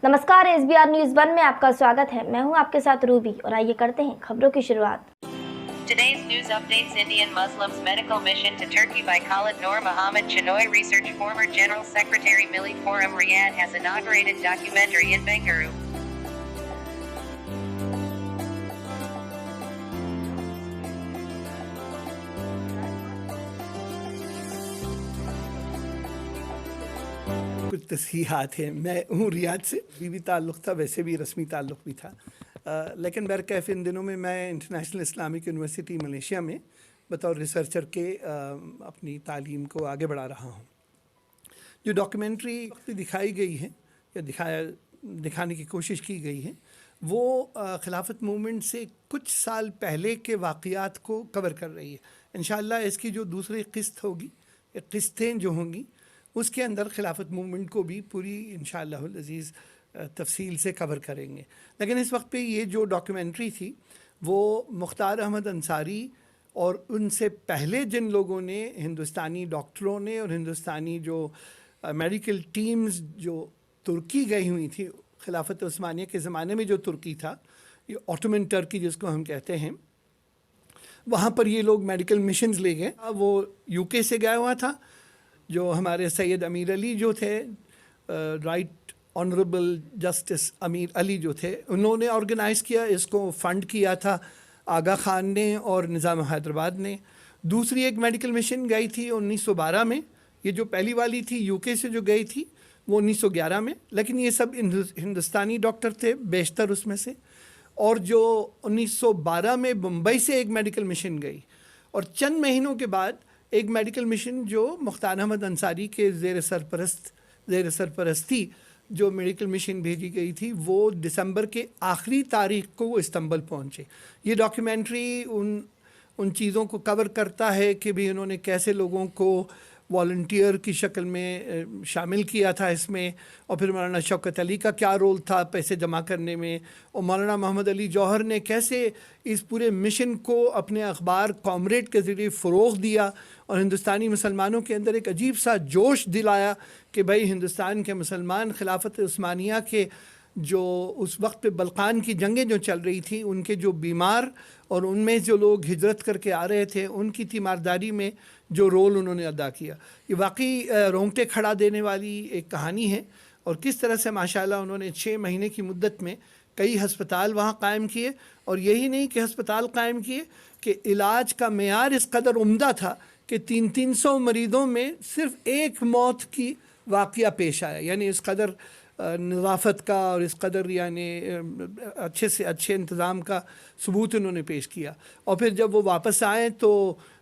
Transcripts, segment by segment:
नमस्कार, SBR news 1 में आपका स्वागत है। मैं हूं आपके साथ रूबी और आइए करते हैं खबरों की शुरुआत। Today's news updates: Indian Muslims medical mission to Turkey by Khalid Noor Mohammed Chinoy Research. Former General Secretary Milli Forum Riyadh has inaugurated documentary in Bengaluru. कुछ तस्हीहात हैं। मैं हूँ रियाद से, भी ताल्लुक़ था, वैसे भी रस्मी ताल्लुक़ भी था, लेकिन बहरकैफ इन दिनों में मैं इंटरनेशनल इस्लामिक यूनिवर्सिटी मलेशिया में बतौर रिसर्चर के अपनी तालीम को आगे बढ़ा रहा हूँ। जो डॉक्यूमेंट्री दिखाई गई है या दिखाने की कोशिश की गई है वो खिलाफत मूवमेंट से कुछ साल पहले के वाक़यात को कवर कर रही है। इंशाअल्लाह इसकी जो दूसरी किस्त होगी या किस्तें जो होंगी उसके अंदर खिलाफत मूवमेंट को भी पूरी इंशाअल्लाह अज़ीज़ तफसील से कवर करेंगे। लेकिन इस वक्त पे ये जो डॉक्यूमेंट्री थी वो मुख्तार अहमद अंसारी और उनसे पहले जिन लोगों ने, हिंदुस्तानी डॉक्टरों ने और हिंदुस्तानी जो मेडिकल टीम्स जो तुर्की गई हुई थी, खिलाफत उस्मानिया के ज़माने में जो तुर्की था, ये ऑटोमन टर्की जिसको हम कहते हैं, वहाँ पर ये लोग मेडिकल मिशंस ले गए। वो यूके से गया हुआ था, जो हमारे सैयद अमीर अली जो थे, राइट ऑनरेबल जस्टिस अमीर अली जो थे, उन्होंने ऑर्गेनाइज़ किया, इसको फ़ंड किया था आगा ख़ान ने और निज़ाम हैदराबाद ने। दूसरी एक मेडिकल मिशन गई थी 1912 में, ये जो पहली वाली थी यूके से जो गई थी वो 1911 में, लेकिन ये सब हिंदुस्तानी डॉक्टर थे बेशतर उसमें से। और जो 1912 में मुंबई से एक मेडिकल मिशन गई, और चंद महीनों के बाद एक मेडिकल मिशन जो मुख्तार अहमद अंसारी के ज़ेर सरपरस्ती जो मेडिकल मिशन भेजी गई थी, वो दिसंबर के आखिरी तारीख को वो इस्तांबुल पहुँचे। ये डॉक्यूमेंट्री उन चीज़ों को कवर करता है कि भी उन्होंने कैसे लोगों को वॉलंटियर की शक्ल में शामिल किया था इसमें, और फिर मौलाना शौकत अली का क्या रोल था पैसे जमा करने में, और मौलाना मोहम्मद अली जौहर ने कैसे इस पूरे मिशन को अपने अखबार कॉमरेड के ज़रिए फ़रोग़ दिया और हिंदुस्तानी मुसलमानों के अंदर एक अजीब सा जोश दिलाया कि भाई हिंदुस्तान के मुसलमान खिलाफत उस्मानिया के जो उस वक्त पे बल्कान की जंगें जो चल रही थी, उनके जो बीमार और उनमें जो लोग हिजरत करके आ रहे थे, उनकी तीमारदारी में जो रोल उन्होंने अदा किया, ये वाकई रोंगटे खड़ा देने वाली एक कहानी है। और किस तरह से माशाल्लाह उन्होंने 6 महीने की मुद्दत में कई हस्पताल वहाँ कायम किए, और यही नहीं कि हस्पताल कायम किए कि इलाज का मेयार इस कदर उम्दा था कि 300 मरीज़ों में सिर्फ़ एक मौत की वाक़या पेश आया। यानी इस कदर नज़ाफ़त का और इस कदर यानी अच्छे से अच्छे इंतज़ाम का सबूत उन्होंने पेश किया। और फिर जब वो वापस आए तो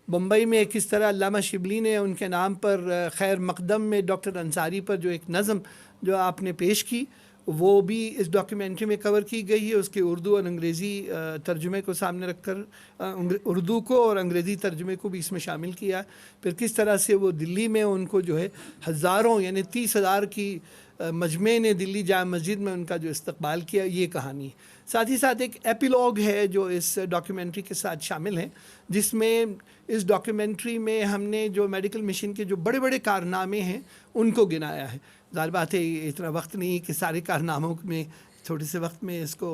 मुंबई में किस तरह अल्लामा शिबली ने उनके नाम पर खैर मकदम में डॉक्टर अंसारी पर जो एक नज़म जो आपने पेश की, वो भी इस डॉक्यूमेंट्री में कवर की गई है। उसके उर्दू और अंग्रेज़ी तर्जुमे को सामने रखकर उर्दू को और अंग्रेज़ी तर्जुमे को भी इसमें शामिल किया। फिर किस तरह से वो दिल्ली में उनको जो है हज़ारों यानी 30,000 की मजमे ने दिल्ली जामा मस्जिद में उनका जो इस्तकबाल किया, ये कहानी है। साथ ही साथ एक एपिलॉग है जो इस डॉक्यूमेंट्री के साथ शामिल है, जिसमें इस डॉक्यूमेंट्री में हमने जो मेडिकल मिशन के जो बड़े बड़े कारनामे हैं उनको गिनाया है। ज़ाहिर बात है इतना वक्त नहीं कि सारे कारनामों में थोड़े से वक्त में इसको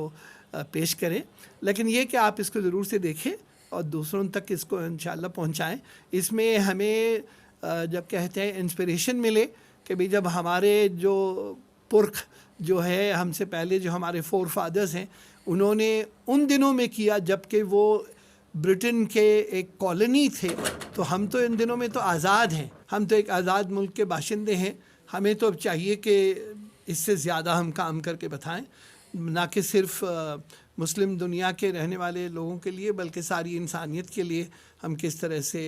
पेश करें, लेकिन ये कि आप इसको ज़रूर से देखें और दूसरों तक इसको इंशाअल्लाह पहुँचाएँ। इसमें हमें जब कहते हैं इंस्पिरेशन मिले कि भाई जब हमारे जो पुरख जो है हमसे पहले जो हमारे फोर फादर्स हैं उन्होंने उन दिनों में किया जबकि वो ब्रिटेन के एक कॉलोनी थे, तो हम तो इन दिनों में तो आज़ाद हैं, हम तो एक आज़ाद मुल्क के बाशिंदे हैं। हमें तो अब चाहिए कि इससे ज़्यादा हम काम करके बताएं, ना कि सिर्फ मुस्लिम दुनिया के रहने वाले लोगों के लिए बल्कि सारी इंसानियत के लिए हम किस तरह से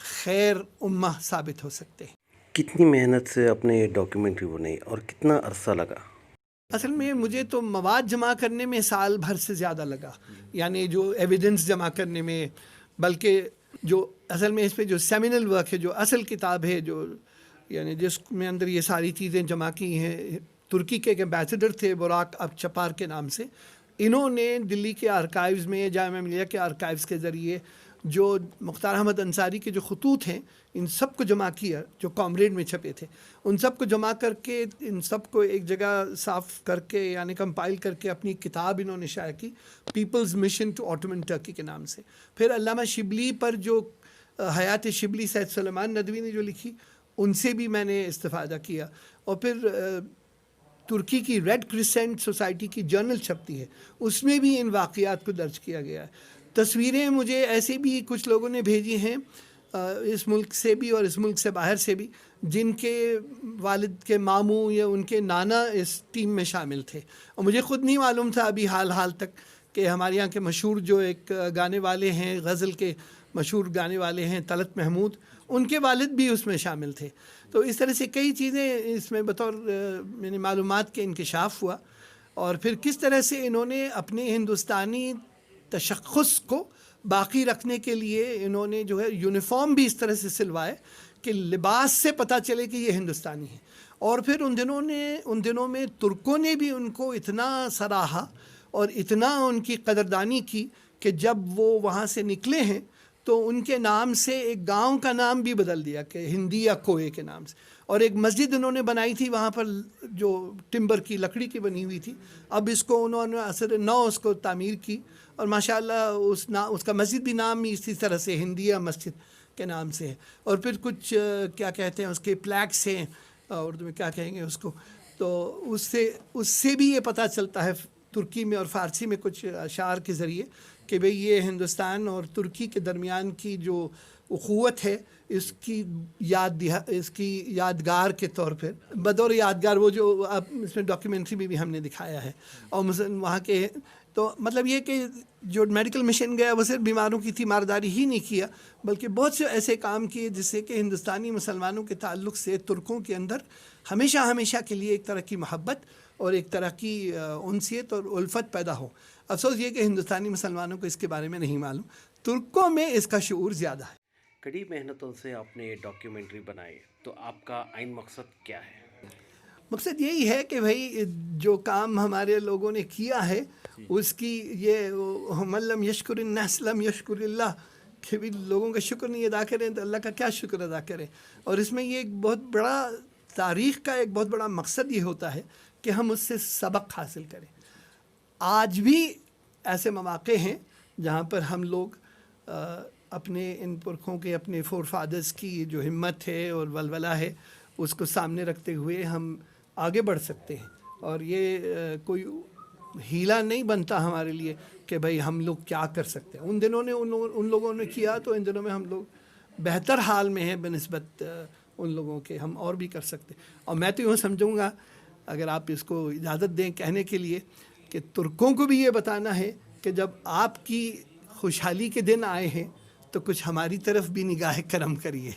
खैर उम्मा साबित हो सकते हैं। कितनी मेहनत से आपने ये डॉक्यूमेंट्री बनाई और कितना अरसा लगा? असल में मुझे तो मवाद जमा करने में साल भर से ज़्यादा लगा, यानी जो एविडेंस जमा करने में, बल्कि जो असल में इस पे जो सेमिनल वर्क है, जो असल किताब है, जो यानी जिसमें अंदर ये सारी चीज़ें जमा की हैं, तुर्की के एक एम्बेसडर थे बुराक अब चपार के नाम से, इन्होंने दिल्ली के आर्काइव्स में, जामिया मिलिया के आर्काइव्स के ज़रिए جو مختار احمد انصاری کے جو خطوط ہیں ان سب کو جمع کیا جو کامریڈ میں چھپے تھے، ان سب کو جمع کر کے ان سب کو ایک جگہ صاف کر کے یعنی کمپائل کر کے اپنی کتاب انہوں نے شائع کی people's mission to Ottoman Turkey کے نام سے۔ پھر علامہ شبلی پر جو حیات شبلی سید سلیمان ندوی نے جو لکھی ان سے بھی میں نے استفادہ کیا، اور پھر ترکی کی ریڈ کرسنٹ سوسائٹی کی جرنل چھپتی ہے اس میں بھی ان واقعات کو درج کیا گیا ہے۔ تصویریں مجھے ایسے بھی کچھ لوگوں نے بھیجی ہیں اس ملک سے بھی اور اس ملک سے باہر سے بھی، جن کے والد کے ماموں یا ان کے نانا اس ٹیم میں شامل تھے، اور مجھے خود نہیں معلوم تھا ابھی حال تک کہ ہمارے یہاں کے مشہور جو ایک گانے والے ہیں، غزل کے مشہور گانے والے ہیں طلعت محمود، ان کے والد بھی اس میں شامل تھے۔ تو اس طرح سے کئی چیزیں اس میں بطور یعنی معلومات کے انکشاف ہوا، اور پھر کس طرح سے انہوں نے اپنے ہندوستانی تشخص کو باقی رکھنے کے لیے انہوں نے جو ہے یونیفارم بھی اس طرح سے سلوائے کہ لباس سے پتہ چلے کہ یہ ہندوستانی ہے۔ اور پھر ان دنوں میں ترکوں نے بھی ان کو اتنا سراہا اور اتنا ان کی قدردانی کی کہ جب وہ وہاں سے نکلے ہیں تو ان کے نام سے ایک گاؤں کا نام بھی بدل دیا کہ ہندی یا کوئے کے نام سے، اور ایک مسجد انہوں نے بنائی تھی وہاں پر جو ٹمبر کی لکڑی کی بنی ہوئی تھی، اب اس کو انہوں نے اثر نو اس کو تعمیر کی، اور ماشاءاللہ اس کا مسجد بھی نام بھی اسی طرح سے ہندیہ مسجد کے نام سے ہے۔ اور پھر کچھ کیا کہتے ہیں اس کے پلیکس ہیں، اردو میں کیا کہیں گے اس کو، تو اس سے بھی یہ پتہ چلتا ہے ترکی میں اور فارسی میں کچھ اشعار کے ذریعے کہ بھئی یہ ہندوستان اور ترکی کے درمیان کی جو اخوت ہے اس کی یادگار کے طور پر بطور یادگار وہ جو اب اس میں ڈاکیومنٹری میں بھی ہم نے دکھایا ہے۔ اور وہاں کے تو مطلب یہ کہ جو میڈیکل مشن گیا وہ صرف بیماروں کی تیمارداری ہی نہیں کیا، بلکہ بہت سے ایسے کام کیے جس سے کہ ہندوستانی مسلمانوں کے تعلق سے ترکوں کے اندر ہمیشہ کے لیے ایک طرح کی محبت اور ایک طرح کی انسیت اور الفت پیدا ہو۔ افسوس یہ کہ ہندوستانی مسلمانوں کو اس کے بارے میں نہیں معلوم، ترکوں میں اس کا شعور زیادہ ہے۔ کڑی محنتوں سے آپ نے ڈاکیومنٹری بنائی، تو آپ کا عین مقصد کیا ہے؟ مقصد یہی ہے کہ بھائی جو کام ہمارے لوگوں نے کیا ہے اس کی یہ من لم یشکر الناس لم یشکر اللہ، کہ بھی لوگوں کا شکر نہیں ادا کریں تو اللہ کا کیا شکر ادا کریں۔ اور اس میں یہ ایک بہت بڑا تاریخ کا ایک بہت بڑا مقصد یہ ہوتا ہے کہ ہم اس سے سبق حاصل کریں۔ آج بھی ایسے مواقع ہیں جہاں پر ہم لوگ اپنے ان پرکھوں کے اپنے فور فادرز کی جو ہمت ہے اور ولولہ ہے اس کو سامنے رکھتے ہوئے ہم آگے بڑھ سکتے ہیں، اور یہ کوئی ہیلا نہیں بنتا ہمارے لیے کہ بھئی ہم لوگ کیا کر سکتے ہیں۔ ان دنوں نے ان لوگوں نے کیا تو ان دنوں میں ہم لوگ بہتر حال میں ہیں بنسبت ان لوگوں کے، ہم اور بھی کر سکتے ہیں۔ اور میں تو یوں سمجھوں گا اگر آپ اس کو اجازت دیں کہنے کے لیے کہ ترکوں کو بھی یہ بتانا ہے کہ جب آپ کی خوشحالی کے دن آئے ہیں تو کچھ ہماری طرف بھی نگاہ کرم کریے۔